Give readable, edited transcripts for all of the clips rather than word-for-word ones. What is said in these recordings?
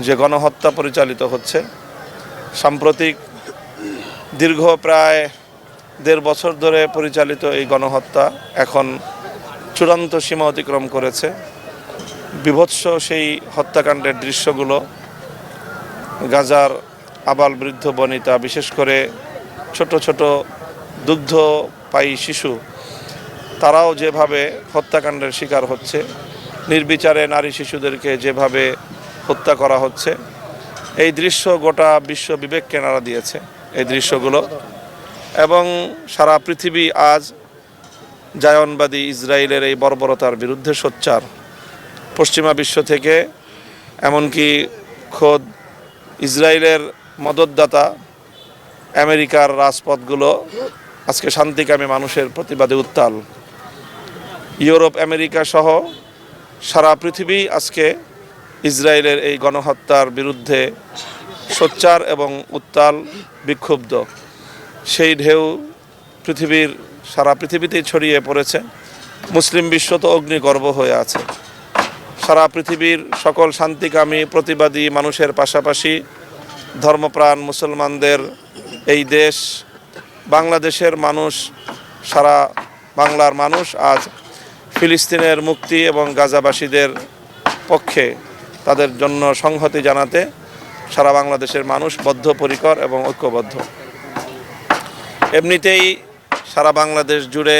যে গণহত্যা পরিচালিত হচ্ছে, সাম্প্রতিক দীর্ঘ প্রায় ১.৫ বছর ধরে পরিচালিত এই গণহত্যা এখন চূড়ান্ত সীমা অতিক্রম করেছে। বীভৎস সেই হত্যাকাণ্ডের দৃশ্যগুলো, গাজার আবাল বৃদ্ধ বনিতা, বিশেষ করে ছোট ছোট দুগ্ধপায়ী শিশু, তারাও যেভাবে হত্যাকাণ্ডের শিকার হচ্ছে, নির্বিচারে নারী শিশুদেরকে যেভাবে হত্যা করা হচ্ছে, এই দৃশ্য গোটা বিশ্ব বিবেককে নাড়া দিয়েছে এই দৃশ্যগুলো। এবং সারা পৃথিবী আজ জায়নবাদী ইসরায়েলের এই বর্বরতার বিরুদ্ধে সোচ্চার। পশ্চিমা বিশ্ব থেকে এমনকি খোদ ইসরায়েলের মদতদাতা আমেরিকার রাজপথগুলো আজকে শান্তিকামী মানুষের প্রতিবাদে উত্তাল। ইউরোপ, আমেরিকা সহ সারা পৃথিবী আজকে ইসরায়েলের এই গণহত্যার বিরুদ্ধে সোচ্চার এবং উত্তাল, বিক্ষুব্ধ। সেই ঢেউ সারা পৃথিবীতেই ছড়িয়ে পড়েছে। মুসলিম বিশ্ব তো অগ্নিগর্ভ হয়ে আছে। সারা পৃথিবীর সকল শান্তিকামী প্রতিবাদী মানুষের পাশাপাশি ধর্মপ্রাণ মুসলমানদের এই দেশ বাংলাদেশের মানুষ, সারা বাংলার মানুষ আজ ফিলিস্তিনের মুক্তি এবং গাজাবাসীদের পক্ষে তাদের জন্য সংহতি জানাতে সারা বাংলাদেশের মানুষ বদ্ধপরিকর এবং ঐক্যবদ্ধ। এমনিতেই সারা বাংলাদেশ জুড়ে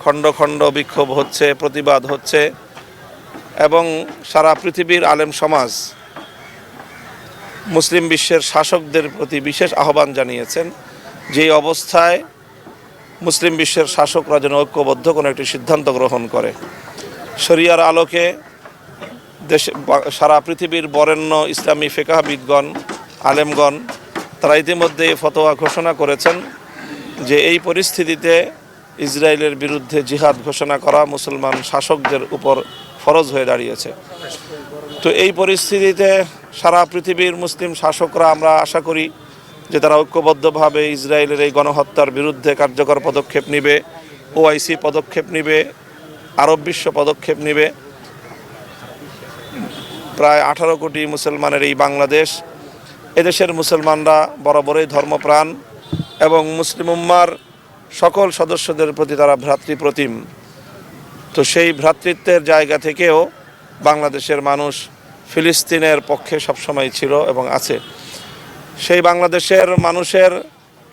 খণ্ড খণ্ড বিক্ষোভ হচ্ছে, প্রতিবাদ হচ্ছে এবং সারা পৃথিবীর আলেম সমাজ মুসলিম বিশ্বের শাসকদের প্রতি বিশেষ আহ্বান জানিয়েছেন যে এই অবস্থায় মুসলিম বিশ্বের শাসকরা যেন ঐক্যবদ্ধ কোনো একটি সিদ্ধান্ত গ্রহণ করে। শরিয়ার আলোকে দেশে সারা পৃথিবীর বরেণ্য ইসলামী ফিকহবিদগণ, আলেমগণ তারা ইতিমধ্যে ফতোয়া ঘোষণা করেছেন যে এই পরিস্থিতিতে ইসরায়েলের বিরুদ্ধে জিহাদ ঘোষণা করা মুসলমান শাসকদের উপর ফরজ হয়ে দাঁড়িয়েছে। তো এই পরিস্থিতিতে সারা পৃথিবীর মুসলিম শাসকরা, আমরা আশা করি যে তারা ঐক্যবদ্ধভাবে ইসরায়েলের এই গণহত্যার বিরুদ্ধে কার্যকর পদক্ষেপ নেবে, ওআইসি পদক্ষেপ নেবে, আরব বিশ্ব পদক্ষেপ নেবে। প্রায় 18 কোটি মুসলমানের এই বাংলাদেশ, এদেশের মুসলমানরা বরাবরই ধর্মপ্রাণ এবং মুসলিম উম্মার সকল সদস্যদের প্রতি তারা ভ্রাতৃপ্রতিম। তো সেই ভ্রাতৃত্বের জায়গা থেকেও বাংলাদেশের মানুষ ফিলিস্তিনের পক্ষে সবসময় ছিল এবং আছে। সেই বাংলাদেশের মানুষের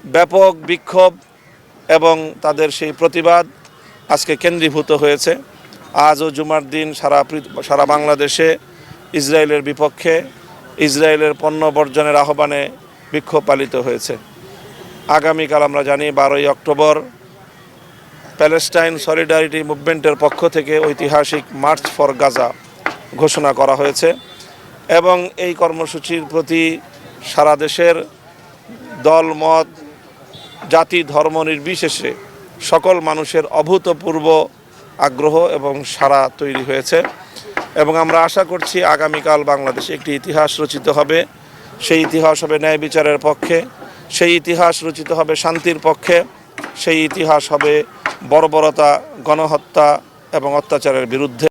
ব্যাপক বিক্ষোভ এবং তাদের সেই প্রতিবাদ আজকে কেন্দ্রীভূত হয়েছে। আজও জুমার দিন সারা বাংলাদেশে ইসরায়েলের বিপক্ষে, ইসরায়েলের পণ্য বর্জনের আহ্বানে বিক্ষোভ পালিত হয়েছে। আগামীকাল আমরা জানি 12ই অক্টোবর প্যালেস্টাইন সলিডারিটি মুভমেন্টের পক্ষ থেকে ঐতিহাসিক মার্চ ফর গাজা ঘোষণা করা হয়েছে এবং এই কর্মসূচির প্রতি সারা দেশের দল, মত, জাতি, ধর্ম নির্বিশেষে সকল মানুষের অভূতপূর্ব আগ্রহ এবং সাড়া তৈরি হয়েছে এবং আমরা আশা করছি আগামীকাল বাংলাদেশে একটি ইতিহাস রচিত হবে। সেই ইতিহাস হবে ন্যায় বিচারের পক্ষে, সেই ইতিহাস রচিত হবে শান্তির পক্ষে, সেই ইতিহাস হবে বর্বরতা, গণহত্যা এবং অত্যাচারের বিরুদ্ধে।